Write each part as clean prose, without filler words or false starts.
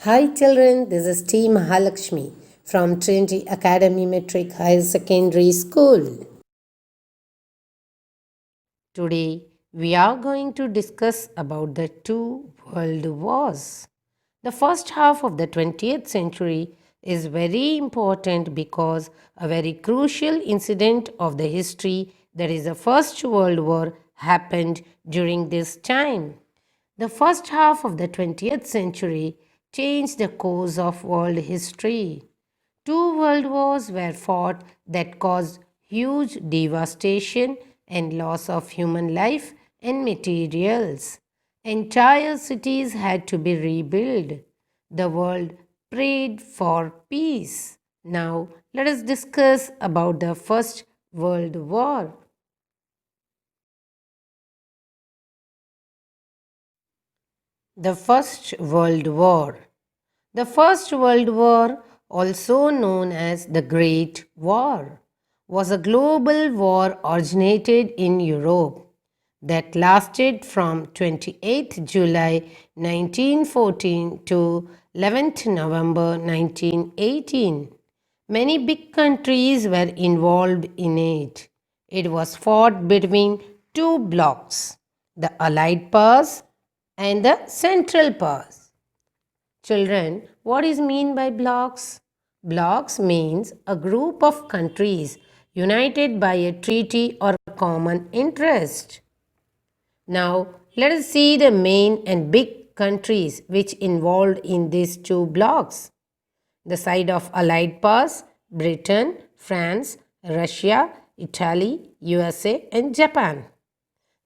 Hi children, this is T Mahalakshmi from Trinity Academy Metric Higher Secondary School. Today we are going to discuss about the two world wars. The first half of the 20th century is very important because a very crucial incident of the history, that is the First World War, happened during this time. The first half of the 20th century changed the course of world history. Two world wars were fought that caused huge devastation and loss of human life and materials. Entire cities had to be rebuilt. The world prayed for peace. Now let us discuss about the First World War. The First World War. The First World War, also known as the Great War, was a global war originated in Europe that lasted from 28th July 1914 to 11th November 1918. Many big countries were involved in it. It was fought between two blocs, the Allied powers and the Central powers. Children, what is mean by blocks? Blocks means a group of countries united by a treaty or common interest. Now, let us see the main and big countries which involved in these two blocks. The side of Allied powers, Britain, France, Russia, Italy, USA and Japan.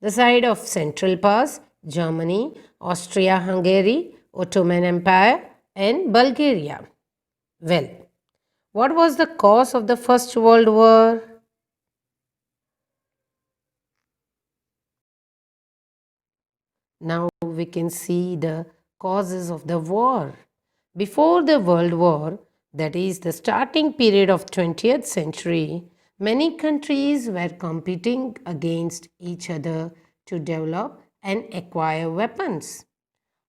The side of Central powers, Germany, Austria-Hungary, Ottoman Empire and Bulgaria. Well, what was the cause of the First World War? Now we can see the causes of the war. Before the World War, that is the starting period of 20th century, many countries were competing against each other to develop and acquire weapons.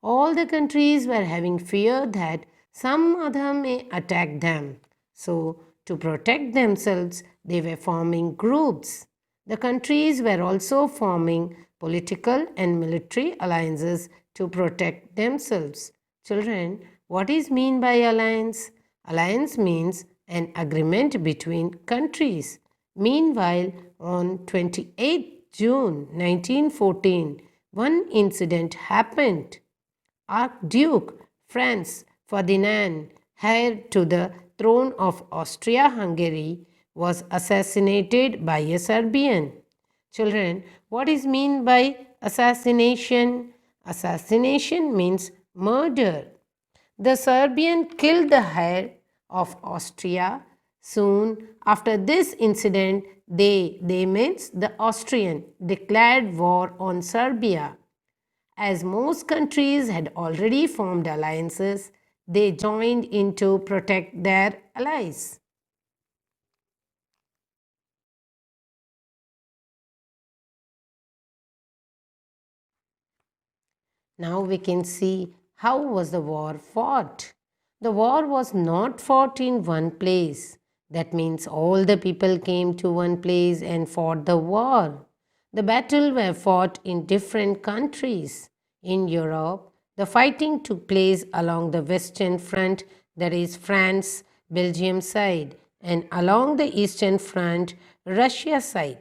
All the countries were having fear that some other may attack them. So, to protect themselves, they were forming groups. The countries were also forming political and military alliances to protect themselves. Children, what is mean by alliance? Alliance means an agreement between countries. Meanwhile, on 28 June 1914, one incident happened. Archduke Franz Ferdinand, heir to the throne of Austria Hungary, was assassinated by a Serbian. Children, what is mean by assassination? Assassination means murder. The Serbian killed the heir of Austria. Soon after this incident, they means the Austrian, declared war on Serbia. As most countries had already formed alliances, they joined in to protect their allies. Now we can see how was the war fought. The war was not fought in one place. That means all the people came to one place and fought the war. The battle were fought in different countries. In Europe, the fighting took place along the Western Front, that is France, Belgium side, and along the Eastern Front, Russia side.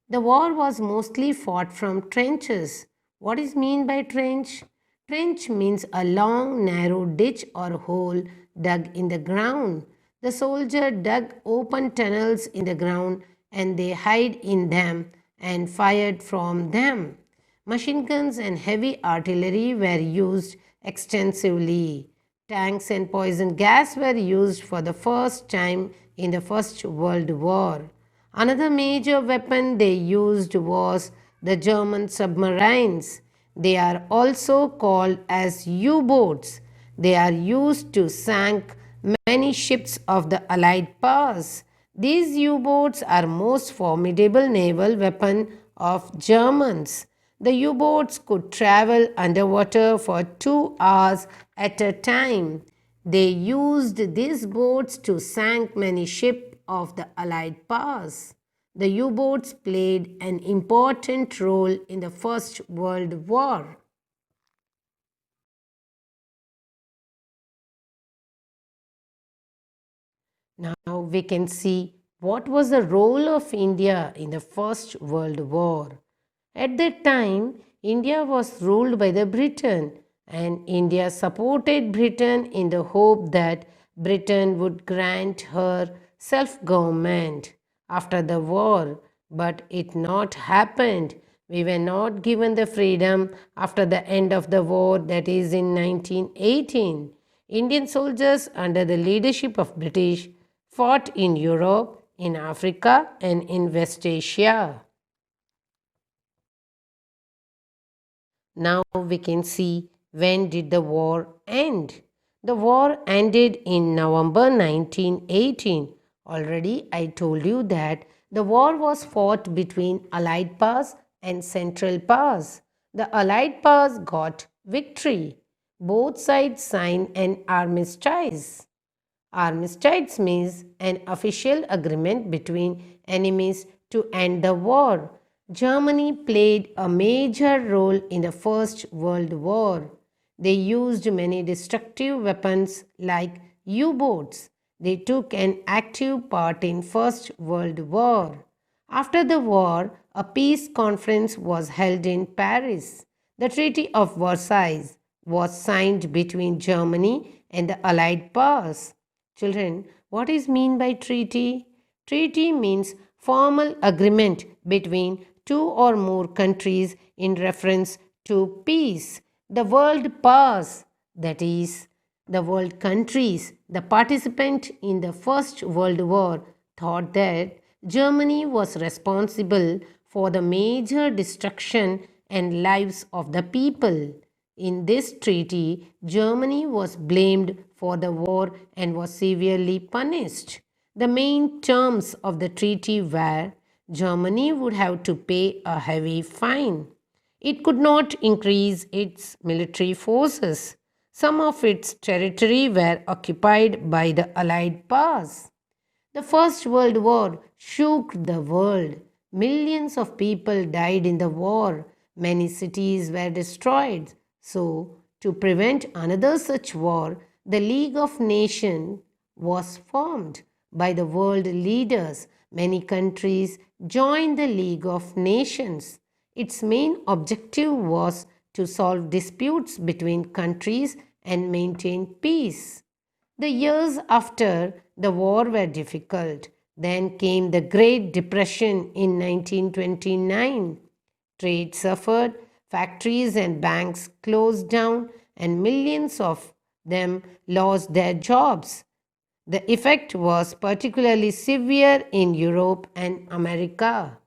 The war was mostly fought from trenches. What is mean by trench? Trench means a long narrow ditch or hole dug in the ground. The soldier dug open tunnels in the ground and they hid in them and fired from them. Machine guns and heavy artillery were used extensively. Tanks and poison gas were used for the first time in the First World War. Another major weapon they used was the German submarines. They are also called as U-boats. They are used to sink many ships of the Allied powers. These U-boats are most formidable naval weapon of Germans. The U boats could travel underwater for 2 hours at a time. They used these boats to sink many ships of the Allied powers. The U boats played an important role in the First World War. Now we can see what was the role of India in the First World War. At that time, India was ruled by the Britain, and India supported Britain in the hope that Britain would grant her self-government after the war, but it not happened. We were not given the freedom after the end of the war, that is in 1918. Indian soldiers under the leadership of British fought in Europe, in Africa, and in West Asia. Now we can see when did the war end. The war ended in November 1918. Already I told you that the war was fought between Allied powers and Central powers. The Allied powers got victory. Both sides signed an armistice. Armistice means an official agreement between enemies to end the war. Germany played a major role in the First World War. They used many destructive weapons like U-boats. They took an active part in First World War. After the war, a peace conference was held in Paris. The Treaty of Versailles was signed between Germany and the Allied powers. Children, what is mean by treaty? Treaty means formal agreement between two or more countries in reference to peace. The world powers, that is, the world countries, the participant in the First World War thought that Germany was responsible for the major destruction and lives of the people. In this treaty, Germany was blamed for the war and was severely punished. The main terms of the treaty were Germany would have to pay a heavy fine. It could not increase its military forces. Some of its territory were occupied by the Allied powers. The First World War shook the world. Millions of people died in the war. Many cities were destroyed. So, to prevent another such war, the League of Nations was formed by the world leaders. Many countries joined the League of Nations. Its main objective was to solve disputes between countries and maintain peace. The years after the war were difficult. Then came the Great Depression in 1929. Trade suffered, factories and banks closed down, and millions of them lost their jobs. The effect was particularly severe in Europe and America.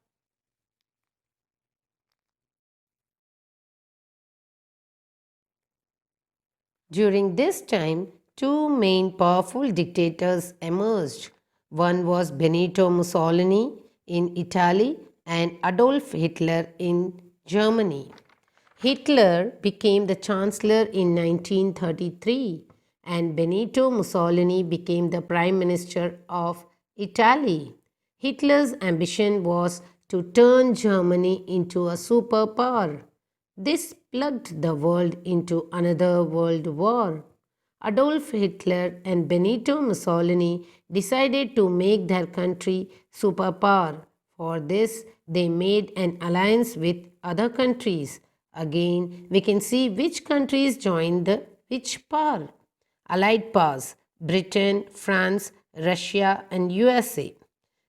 During this time, two main powerful dictators emerged. One was Benito Mussolini in Italy and Adolf Hitler in Germany. Hitler became the chancellor in 1933 and Benito Mussolini became the prime minister of Italy. Hitler's ambition was to turn Germany into a superpower. This plugged the world into another world war. Adolf Hitler and Benito Mussolini decided to make their country superpower. For this, they made an alliance with other countries. Again, we can see which countries joined the which power. Allied powers Britain, France, Russia, and USA.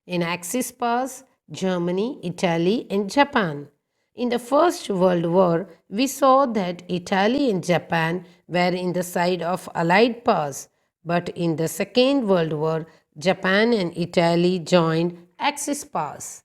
In Axis powers, Germany, Italy, and Japan. In the First World War, we saw that Italy and Japan were in the side of Allied powers, but in the Second World War, Japan and Italy joined Axis powers.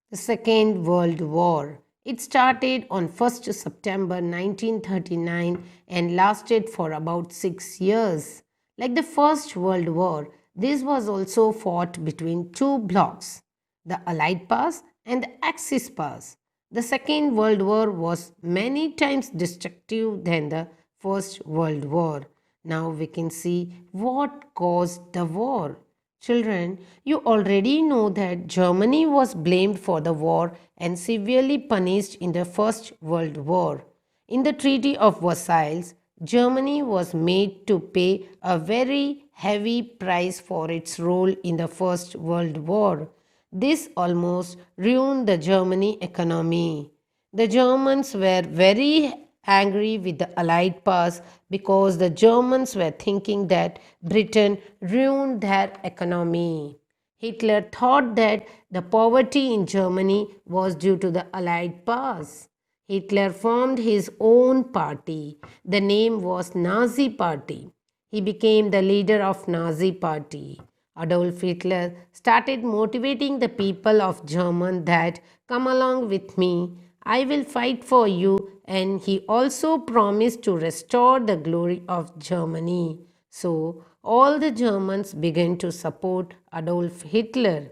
The Second World War. It started on 1st September 1939 and lasted for about 6 years. Like the First World War, This was also fought between two blocs, the Allied powers and the Axis powers. The Second World War was many times destructive than the First World War. Now we can see what caused the war. Children, you already know that Germany was blamed for the war and severely punished in the First World War. In the Treaty of Versailles, Germany was made to pay a very heavy price for its role in the First World War. This almost ruined the Germany economy. The Germans were very angry with the Allied powers because the Germans were thinking that Britain ruined their economy. Hitler thought that the poverty in Germany was due to the Allied powers. Hitler formed his own party. The name was Nazi Party. He became the leader of Nazi Party. Adolf Hitler started motivating the people of Germany that come along with me, I will fight for you, and he also promised to restore the glory of Germany. So all the Germans began to support Adolf Hitler.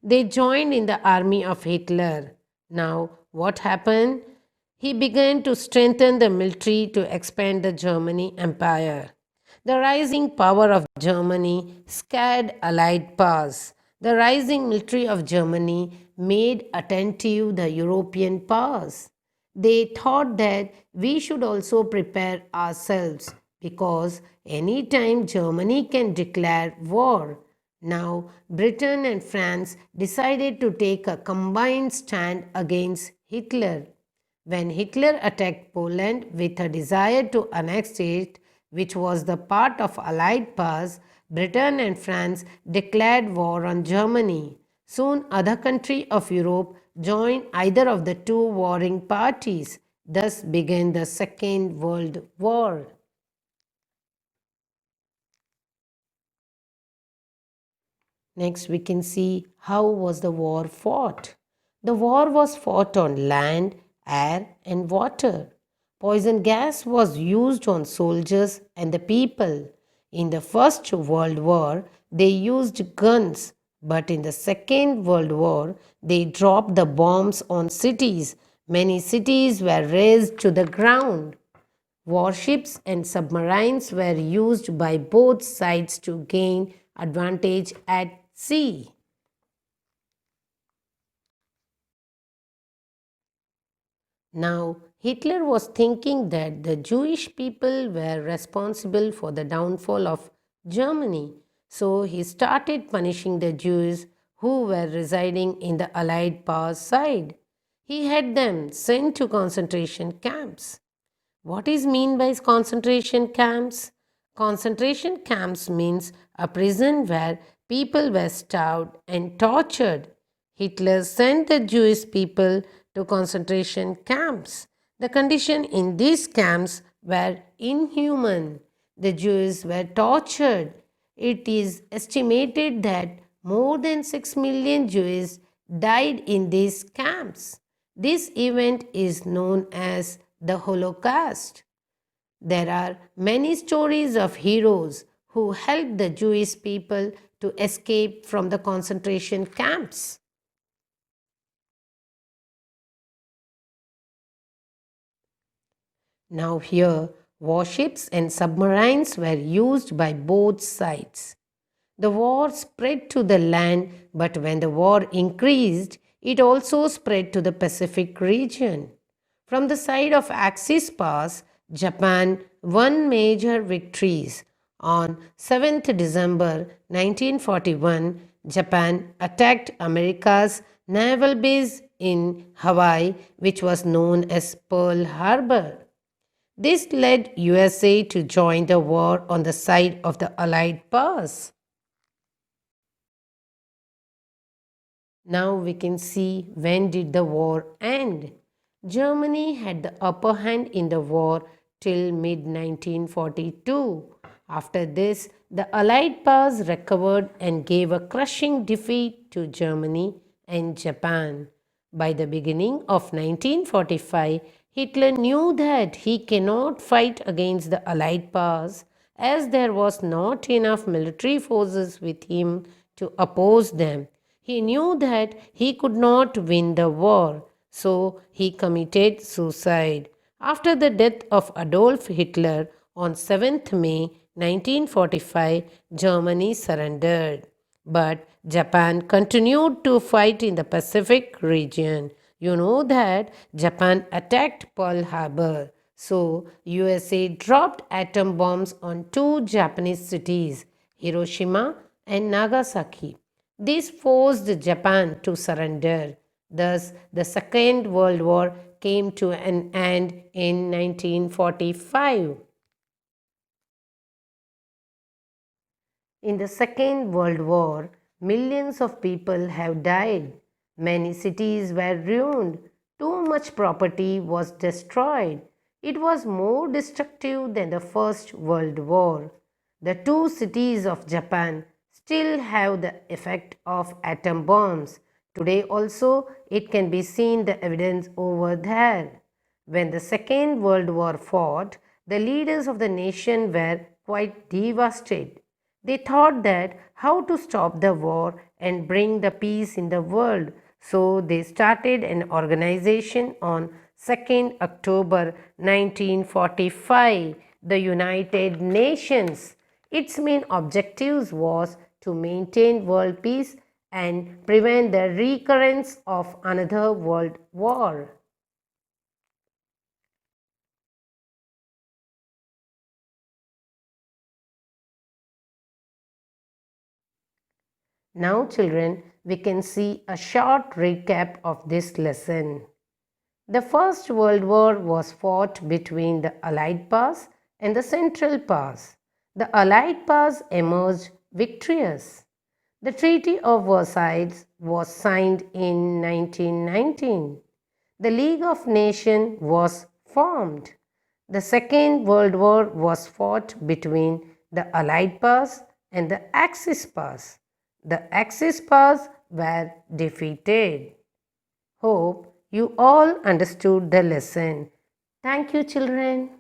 They joined in the army of Hitler. Now, what happened? He began to strengthen the military to expand the Germany empire. The rising power of Germany scared Allied powers. The rising military of Germany made attentive the European powers. They thought that we should also prepare ourselves because any time Germany can declare war. Now, Britain and France decided to take a combined stand against Hitler. When Hitler attacked Poland with a desire to annex it, which was the part of Allied powers, Britain and France declared war on Germany. Soon other countries of Europe joined either of the two warring parties. Thus began the Second World War. Next, we can see how was the war fought. The war was fought on land, air, and water. Poison gas was used on soldiers and the people. In the First World War, they used guns, but in the Second World War, they dropped the bombs on cities. Many cities were razed to the ground. Warships and submarines were used by both sides to gain advantage at sea. Now, Hitler was thinking that the Jewish people were responsible for the downfall of Germany. So he started punishing the Jews who were residing in the Allied powers side. He had them sent to concentration camps. What is mean by concentration camps? Concentration camps means a prison where people were starved and tortured. Hitler sent the Jewish people to concentration camps. The conditions in these camps were inhuman. The Jews were tortured. It is estimated that more than 6 million Jews died in these camps. This event is known as the Holocaust. There are many stories of heroes who helped the Jewish people to escape from the concentration camps. Now, here, warships and submarines were used by both sides. The war spread to the land, but when the war increased, it also spread to the Pacific region. From the side of Axis powers, Japan won major victories. On 7th December 1941, Japan attacked America's naval base in Hawaii, which was known as Pearl Harbor. This led USA to join the war on the side of the Allied powers. Now we can see when did the war end. Germany had the upper hand in the war till mid 1942. After this, the Allied powers recovered and gave a crushing defeat to Germany and Japan. By the beginning of 1945, Hitler knew that he cannot fight against the Allied powers as there was not enough military forces with him to oppose them. He knew that he could not win the war, so he committed suicide. After the death of Adolf Hitler on 7th May 1945, Germany surrendered. But Japan continued to fight in the Pacific region. You know that Japan attacked Pearl Harbor. So USA dropped atom bombs on two Japanese cities, Hiroshima and Nagasaki. This forced Japan to surrender. Thus, the Second World War came to an end in 1945. In the Second World War, millions of people have died. Many cities were ruined. Too much property was destroyed. It was more destructive than the First World War. The two cities of Japan still have the effect of atom bombs. Today also it can be seen the evidence over there. When the Second World War fought, the leaders of the nation were quite devastated. They thought that how to stop the war and bring the peace in the world. So they started an organization on 2nd October 1945, the United Nations. Its main objectives was to maintain world peace and prevent the recurrence of another world war. Now, children, we can see a short recap of this lesson. The First World War was fought between the Allied powers and the Central powers. The Allied powers emerged victorious. The Treaty of Versailles was signed in 1919. The League of Nations was formed. The Second World War was fought between the Allied powers and the Axis powers. The Axis powers were defeated. Hope you all understood the lesson. Thank you, children.